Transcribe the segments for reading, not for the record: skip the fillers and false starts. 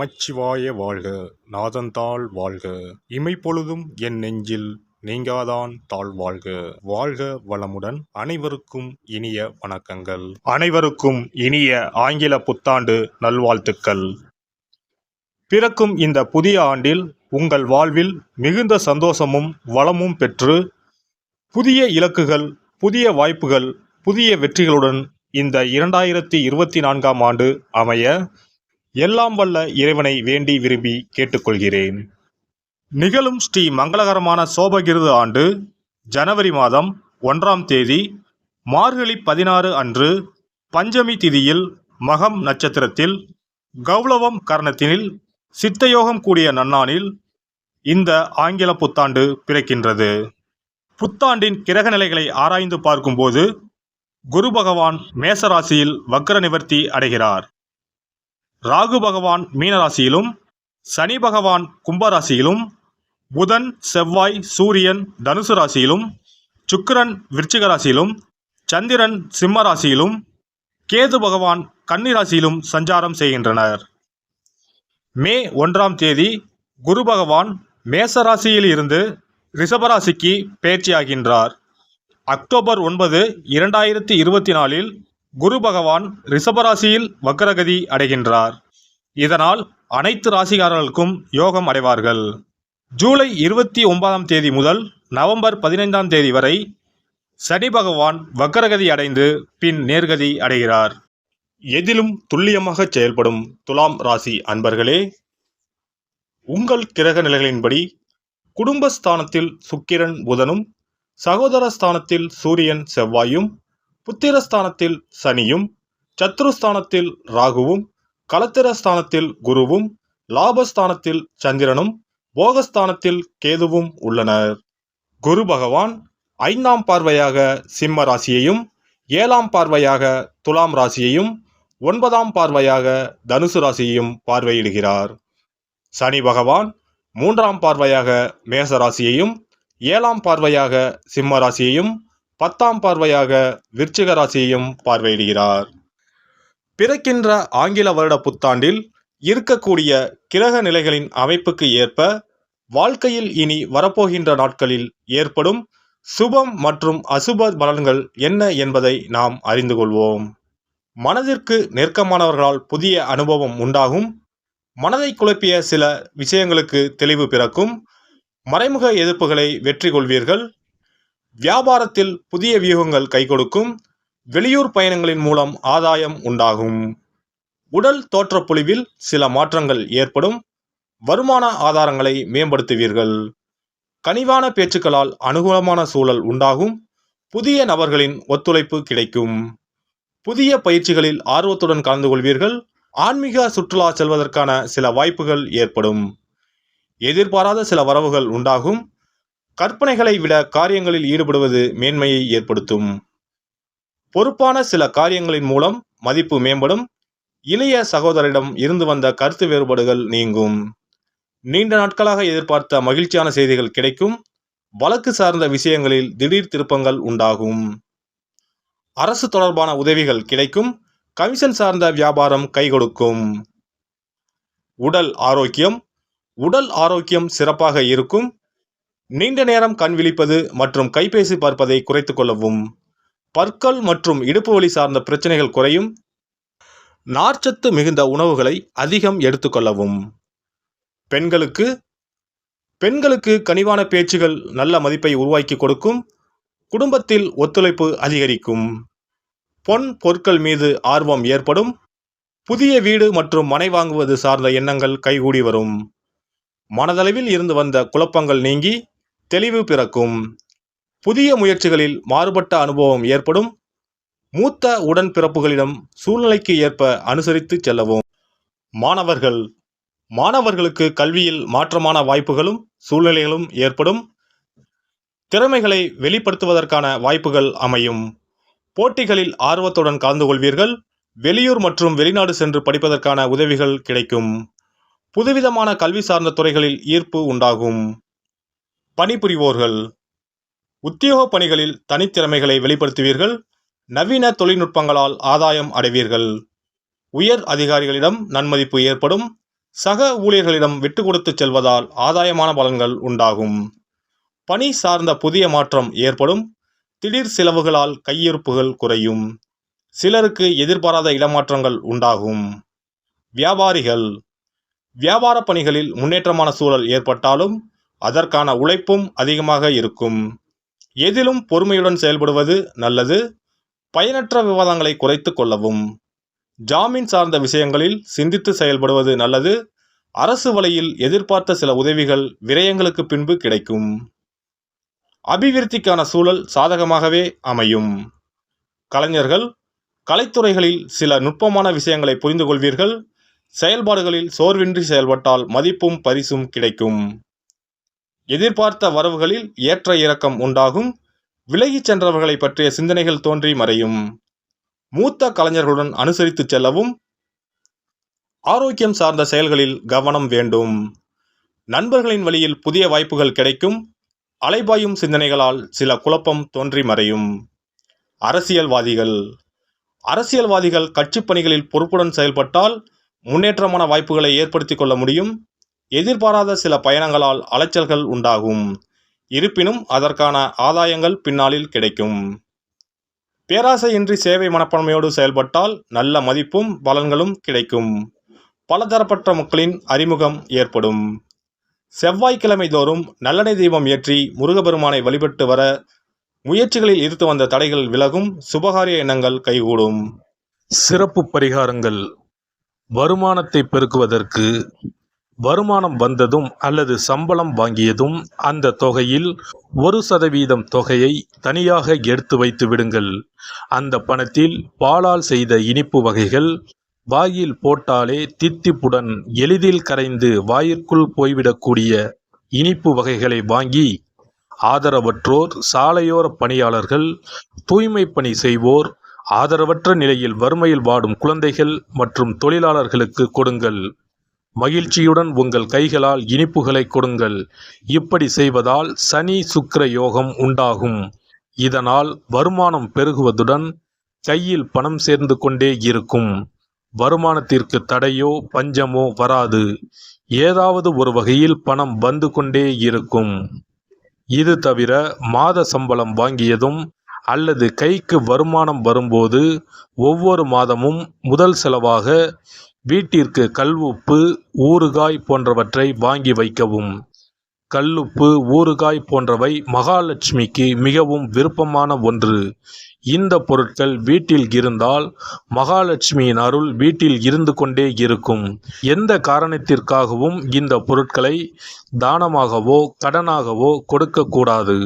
நமச்சிவாய வாழ்க. நாதந்தாள் வாழ்க. இமைப்பொழுதும் என் நெஞ்சில் நீங்காதான் தாழ் வாழ்க. வாழ்க வளமுடன். அனைவருக்கும் இனிய வணக்கங்கள். அனைவருக்கும் இனிய ஆங்கில புத்தாண்டு நல்வாழ்த்துக்கள். பிறக்கும் இந்த புதிய ஆண்டில் உங்கள் வாழ்வில் மிகுந்த சந்தோஷமும் வளமும் பெற்று புதிய இலக்குகள், புதிய வாய்ப்புகள், புதிய வெற்றிகளுடன் இந்த 2024ஆம் ஆண்டு அமைய எல்லாம் வல்ல இறைவனை வேண்டி விரும்பி கேட்டுக்கொள்கிறேன். நிகழும் ஸ்ரீ மங்களகரமான சோபகிருது ஆண்டு ஜனவரி மாதம் 1ஆம் தேதி மார்கழி 16 அன்று பஞ்சமி திதியில் மகம் நட்சத்திரத்தில் கௌளவம் கரணத்தினில் சித்தயோகம் கூடிய நன்னாளில் இந்த ஆங்கில புத்தாண்டு பிறக்கின்றது. புத்தாண்டின் கிரக நிலைகளை ஆராய்ந்து பார்க்கும்போது குரு பகவான் மேசராசியில் வக்ர நிவர்த்தி அடைகிறார். ராகு பகவான் மீனராசியிலும், சனி பகவான் கும்பராசியிலும், புதன் செவ்வாய் சூரியன் தனுசு ராசியிலும், சுக்கிரன் விருச்சிக ராசியிலும், சந்திரன் சிம்ம ராசியிலும், கேது பகவான் கன்னி ராசியிலும் சஞ்சாரம் செய்கின்றனர். மே 1ஆம் தேதி குரு பகவான் மேச ராசியில் இருந்து ரிஷபராசிக்கு பெயர்ச்சியாகின்றார். அக்டோபர் 9, 2024இல் குரு பகவான் ரிஷபராசியில் வக்ரகதி அடைகின்றார். இதனால் அனைத்து ராசிக்காரர்களுக்கும் யோகம் அடைவார்கள். ஜூலை 29ஆம் தேதி முதல் நவம்பர் 15ஆம் தேதி வரை சனி பகவான் வக்ரகதி அடைந்து பின் நேர்கதி அடைகிறார். எதிலும் துல்லியமாக செயல்படும் துலாம் ராசி அன்பர்களே, உங்கள் கிரக நிலைகளின்படி குடும்பஸ்தானத்தில் சுக்கிரன் புதனும், சகோதரஸ்தானத்தில் சூரியன் செவ்வாயும், புத்திரஸ்தானத்தில் சனியும், சத்ருஸ்தானத்தில் ராகுவும், கலத்திரஸ்தானத்தில் குருவும், லாபஸ்தானத்தில் சந்திரனும், போகஸ்தானத்தில் கேதுவும் உள்ளனர். குரு பகவான் 5ஆம் பார்வையாக சிம்ம ராசியையும், 7ஆம் பார்வையாக துலாம் ராசியையும், 9ஆம் பார்வையாக தனுசு ராசியையும் பார்வையிடுகிறார். சனி பகவான் 3ஆம் பார்வையாக மேச ராசியையும், 7ஆம் பார்வையாக சிம்ம ராசியையும், 10ஆம் பார்வையாக விருச்சிக ராசியையும் பார்வையிடுகிறார். பிறக்கின்ற ஆங்கில வருட புத்தாண்டில் இருக்கக்கூடிய கிரக நிலைகளின் அமைப்புக்கு ஏற்ப வாழ்க்கையில் இனி வரப்போகின்ற நாட்களில் ஏற்படும் சுபம் மற்றும் அசுப பலன்கள் என்ன என்பதை நாம் அறிந்து கொள்வோம். மனதிற்கு நெருக்கமானவர்களால் புதிய அனுபவம் உண்டாகும். மனதை குழப்பிய சில விஷயங்களுக்கு தெளிவு பிறக்கும். மறைமுக எதிர்ப்புகளை வெற்றி கொள்வீர்கள். வியாபாரத்தில் புதிய வியூகங்கள் கை கொடுக்கும். வெளியூர் பயணங்களின் மூலம் ஆதாயம் உண்டாகும். உடல் தோற்றப்பொழிவில் சில மாற்றங்கள் ஏற்படும். வருமான ஆதாரங்களை மேம்படுத்துவீர்கள். கனிவான பேச்சுக்களால் அனுகூலமான சூழல் உண்டாகும். புதிய நபர்களின் ஒத்துழைப்பு கிடைக்கும். புதிய பயிற்சிகளில் ஆர்வத்துடன் கலந்து கொள்வீர்கள். ஆன்மீக சுற்றுலா செல்வதற்கான சில வாய்ப்புகள் ஏற்படும். எதிர்பாராத சில வரவுகள் உண்டாகும். கற்பனைகளை விட காரியங்களில் ஈடுபடுவது மேன்மையை ஏற்படுத்தும். பொறுப்பான சில காரியங்களின் மூலம் மதிப்பு மேம்படும். இளைய சகோதரிடம் இருந்து வந்த கருத்து வேறுபாடுகள் நீங்கும். நீண்ட நாட்களாக எதிர்பார்த்த மகிழ்ச்சியான செய்திகள் கிடைக்கும். வழக்கு சார்ந்த விஷயங்களில் திடீர் திருப்பங்கள் உண்டாகும். அரசு தொடர்பான உதவிகள் கிடைக்கும். கமிஷன் சார்ந்த வியாபாரம் கை கொடுக்கும். உடல் ஆரோக்கியம் சிறப்பாக இருக்கும். நீண்ட நேரம் கண் விழிப்பது மற்றும் கைபேசி பார்ப்பதை குறைத்துக் கொள்ளவும். பற்கள் மற்றும் இடுப்பு வலி சார்ந்த பிரச்சனைகள் குறையும். நார்ச்சத்து மிகுந்த உணவுகளை அதிகம் எடுத்துக்கொள்ளவும். பெண்களுக்கு கனிவான பேச்சுகள் நல்ல மதிப்பை உருவாக்கி கொடுக்கும். குடும்பத்தில் ஒத்துழைப்பு அதிகரிக்கும். பொருட்கள் மீது ஆர்வம் ஏற்படும். புதிய வீடு மற்றும் மனை வாங்குவது சார்ந்த எண்ணங்கள் கைகூடி வரும். மனதளவில் இருந்து வந்த குழப்பங்கள் நீங்கி தெளிவு பிறக்கும். புதிய முயற்சிகளில் மாறுபட்ட அனுபவம் ஏற்படும். மூத்த உடன்பிறப்புகளிடம் சூழ்நிலைக்கு ஏற்ப அனுசரித்து செல்லவும். மாணவர்களுக்கு கல்வியில் மாற்றமான வாய்ப்புகளும் சூழ்நிலைகளும் ஏற்படும். திறமைகளை வெளிப்படுத்துவதற்கான வாய்ப்புகள் அமையும். போட்டிகளில் ஆர்வத்துடன் கலந்து கொள்வீர்கள். வெளியூர் மற்றும் வெளிநாடு சென்று படிப்பதற்கான உதவிகள் கிடைக்கும். புதுவிதமான கல்வி சார்ந்த துறைகளில் ஈர்ப்பு உண்டாகும். பணிபுரிவோர்கள் உத்தியோக பணிகளில் தனித்திறமைகளை வெளிப்படுத்துவீர்கள். நவீன தொழில்நுட்பங்களால் ஆதாயம் அடைவீர்கள். உயர் அதிகாரிகளிடம் நன்மதிப்பு ஏற்படும். சக ஊழியர்களிடம் விட்டு கொடுத்து செல்வதால் ஆதாயமான பலன்கள் உண்டாகும். பணி சார்ந்த புதிய மாற்றம் ஏற்படும். திடீர் செலவுகளால் கையிருப்புகள் குறையும். சிலருக்கு எதிர்பாராத இடமாற்றங்கள் உண்டாகும். வியாபாரிகள் வியாபார பணிகளில் முன்னேற்றமான சூழல் ஏற்பட்டாலும் அதற்கான உழைப்பும் அதிகமாக இருக்கும். எதிலும் பொறுமையுடன் செயல்படுவது நல்லது. பயனற்ற விவாதங்களை குறைத்து கொள்ளவும். ஜாமீன் சார்ந்த விஷயங்களில் சிந்தித்து செயல்படுவது நல்லது. அரசு வழியில் எதிர்பார்த்த சில உதவிகள் விரயங்களுக்கு பின்பு கிடைக்கும். அபிவிருத்திக்கான சூழல் சாதகமாகவே அமையும். கலைஞர்கள் கலைத்துறைகளில் சில நுட்பமான விஷயங்களை புரிந்து கொள்வீர்கள். செயல்பாடுகளில் சோர்வின்றி செயல்பட்டால் மதிப்பும் பரிசும் கிடைக்கும். எதிர்பார்த்த வரவுகளில் ஏற்ற இறக்கம் உண்டாகும். விலகிச் சென்றவர்களை பற்றிய சிந்தனைகள் தோன்றி மறையும். மூத்த கலைஞர்களுடன் அனுசரித்து செல்லவும். ஆரோக்கியம் சார்ந்த செயல்களில் கவனம் வேண்டும். நண்பர்களின் வழியில் புதிய வாய்ப்புகள் கிடைக்கும். அலைபாயும் சிந்தனைகளால் சில குழப்பம் தோன்றி மறையும். அரசியல்வாதிகள் கட்சி பணிகளில் பொறுப்புடன் செயல்பட்டால் முன்னேற்றமான வாய்ப்புகளை ஏற்படுத்தி கொள்ள முடியும். எதிர்பாராத சில பயணங்களால் அலைச்சல்கள் உண்டாகும். இருப்பினும் அதற்கான ஆதாயங்கள் பின்னாளில் கிடைக்கும். பேராசையின்றி சேவை மனப்பான்மையோடு செயல்பட்டால் நல்ல மதிப்பும் பலன்களும் கிடைக்கும். பலதரப்பட்ட மக்களின் அறிமுகம் ஏற்படும். செவ்வாய்க்கிழமை தோறும் நல்லெண்ணெய் தீபம் ஏற்றி முருகபெருமானை வழிபட்டு வர முயற்சிகளில் இருந்து வந்த தடைகள் விலகும். சுபகாரிய எண்ணங்கள் கைகூடும். சிறப்பு பரிகாரங்கள். வருமானத்தை பெருக்குவதற்கு வருமானம் வந்ததும் அல்லது சம்பளம் வாங்கியதும் அந்த தொகையில் 1% தொகையை தனியாக எடுத்து வைத்து விடுங்கள். அந்த பணத்தில் பாலால் செய்த இனிப்பு வகைகள் வாயில் போட்டாலே தித்திப்புடன் எளிதில் கரைந்து வாயிற்குள் போய்விடக்கூடிய இனிப்பு வகைகளை வாங்கி ஆதரவற்றோர், சாலையோர பணியாளர்கள், தூய்மை பணி செய்வோர், ஆதரவற்ற நிலையில் வறுமையில் வாடும் குழந்தைகள் மற்றும் தொழிலாளர்களுக்கு கொடுங்கள். மகிழ்ச்சியுடன் உங்கள் கைகளால் இனிப்புகளை கொடுங்கள். இப்படி செய்வதால் சனி சுக்கிர யோகம் உண்டாகும். இதனால் வருமானம் பெருகுவதுடன் கையில் பணம் சேர்ந்து கொண்டே இருக்கும். வருமானத்திற்கு தடையோ பஞ்சமோ வராது. ஏதாவது ஒரு வகையில் பணம் வந்து கொண்டே இருக்கும். இது தவிர மாத சம்பளம் வாங்கியதும் அல்லது கைக்கு வருமானம் வரும்போது ஒவ்வொரு மாதமும் முதல் செலவாக வீட்டிற்கு கல்லுப்பு, ஊறுகாய் போன்றவற்றை வாங்கி வைக்கவும். கல்லுப்பு, ஊறுகாய் போன்றவை மகாலட்சுமிக்கு மிகவும் விருப்பமான ஒன்று. இந்த பொருட்கள் வீட்டில் இருந்தால் மகாலட்சுமியின் அருள் வீட்டில் இருந்து கொண்டே இருக்கும். எந்த காரணத்திற்காகவும் இந்த பொருட்களை தானமாகவோ கடனாகவோ கொடுக்கக்கூடாது.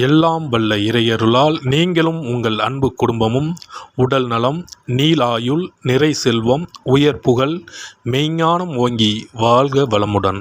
எல்லாம் வல்ல இறையருளால் நீங்களும் உங்கள் அன்பு குடும்பமும் உடல் நலம், நீளாயுள், நிறை செல்வம், உயர் புகழ், மெய்ஞானம் ஓங்கி வாழ்க வளமுடன்.